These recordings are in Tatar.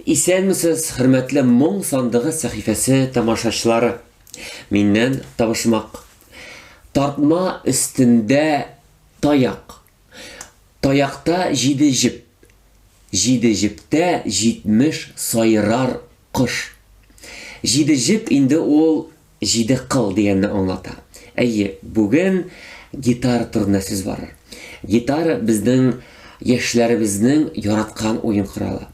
Исәнмесез, хөрмәтле моң сандыгы сәхифәсе тамашачылары. Миннән табышмак. Тартма өстендә таяк. Таякта 7 җеп. 7 җептә 70 сайрар кош. 7 җеп инде ул 7 кыл дигәнне аңлата. Әйе, бүген гитара турында сүз барыр. Гитара безнең яшьләребезнең яраткан уен коралы.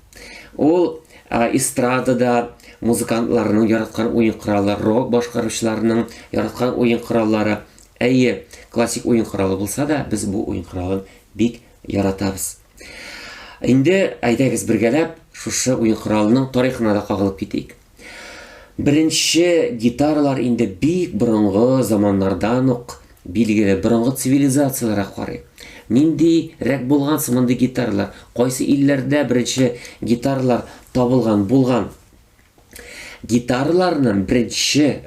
Ул эстрадада музыкантларның яраткан уен коралы, рок башкаручыларның яраткан уен кораллары. Әйе, классик уен коралы булса да, без бу уен коралын бик яратабыз. Инде әйдәгез бергәләп шушы уен коралының тарихына да кагылып китик. Беренче гитаралар инде бик борынгы заманнардан ук билгеле борынгы цивилизацияларга карый. Нинди рәк булган сыманды гитаралар, кайсы илләрдә беренче гитаралар табылган булган. Гитараларның беренче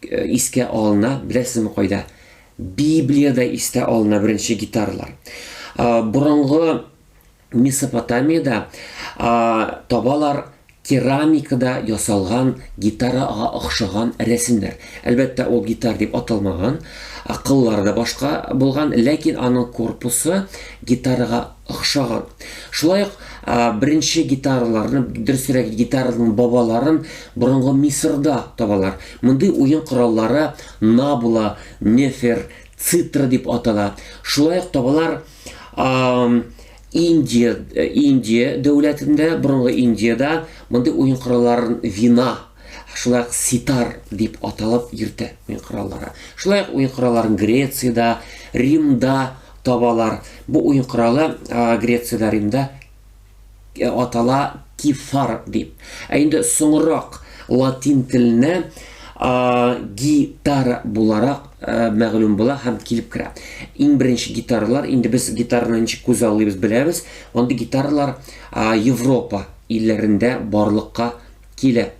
искә алына, беләсезме кайда? Библиядә искә алына беренче гитаралар. Борынгы Месопотамиядә табалар керамикада ясалган гитарага охшаган рәсемнәр. Әлбәттә, ул гитар дип аталмаган, кыллары да башка булган, ләкин аның корпусы гитарага охшаган. Шулай ук беренче гитараларны, дөресрәк гитараның бабаларын борынгы Мисырда табалар. Мондый уен кораллары набула, нефер, цитра дип атала. Шулай ук табалар Индия дәүләтендә, борынгы Индиядә мондый уен коралларын вина, шулай ук ситар дип аталып йөртә уен кораллары. Шулай ук уен коралларын Грециядә, Римда табалар. Бу уен коралы Грециядә, Римда атала кифар дип. Инде соңрак латин теленә гитара буларак мәгълүм була һәм килеп керә. Иң беренче гитаралар, инде без гитараны ничек күз аллыйбыз беләбез. Андый гитаралар Европа илләрендә барлыкка килә.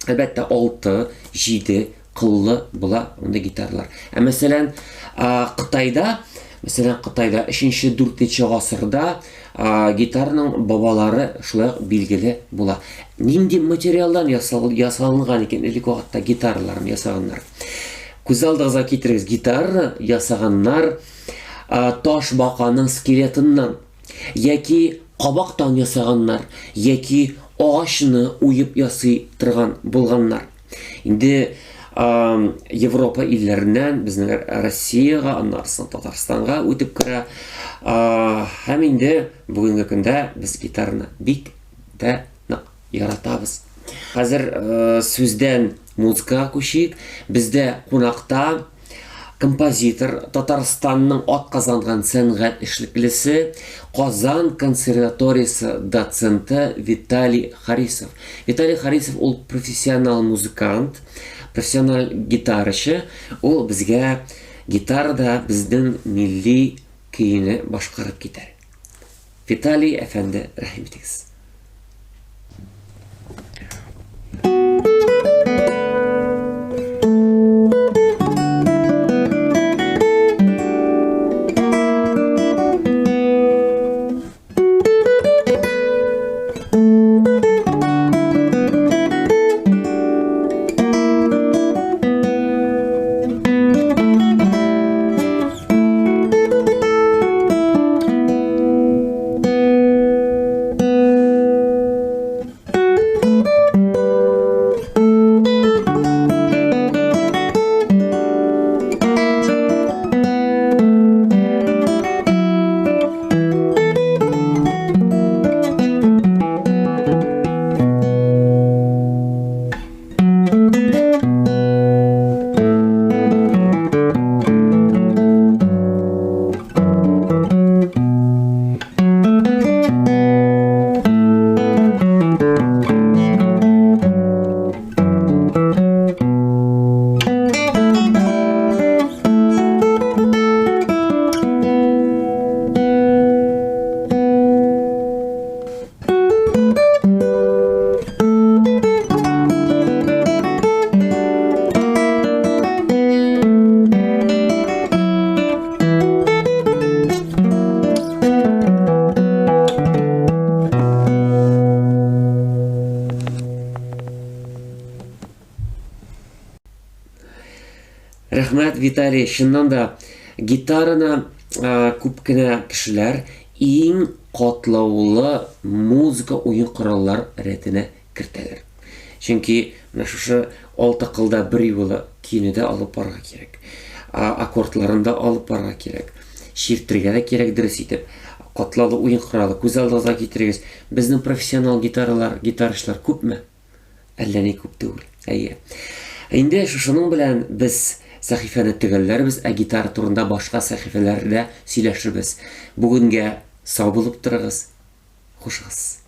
Әлбәттә 6-7 кыллы була андый гитаралар. Мәсәлән, Кытайда 3-4 гасырда гитараның бабалары шулай билгеле була. Нинди материалдан ясалган икән элек вакытта гитараларын ясаганнар? Күз алдыгызга китерегез, гитара ясаганнар таш баканың скелетыннан, яки кабактан ясаганнар, яки агачны уеп ясый торган булганнар. Инде Европа илләреннән безнең Россиягә, аннан Татарстанга үтеп керә. Һәм инде бүгенге көндә без гитараны бик дә яратабыз. Хәзер сүздән музыкага күчик. Бездә кунакта композитор, Татарстанның атказанган сәнгать эшлеклесе, Казан консерваториясе доценты Виталий Харисов. Виталий Харисов ул профессионал музыкант, профессионал гитарачы. Ул безгә гитарада безнең милли көйне башкарып китәр. Виталий әфәнде, рәхим итегез. Рәхмәт, Виталий. Шуннан да гитараны күп кенә кешеләр иң катлаулы музыка уен кораллар рәтенә кертәләр. Чөнки менә шушы 6 кылда бер юлы кинедә алып барырга кирәк. Аккордларында алып барырга кирәк. Чиртергә дә кирәк дөрес итеп. Катлаулы уен коралы күз алдыгызга китерегез. Безнең профессионал гитаристлар күпме? Әллә ни күп түгел. Әйе. Инде шушының белән без сәхифәне төгәлләрбез, гитара турында башка сәхифәләрдә сөйләшербез. Бүгенгә сау булып торыгыз. Хушыгыз.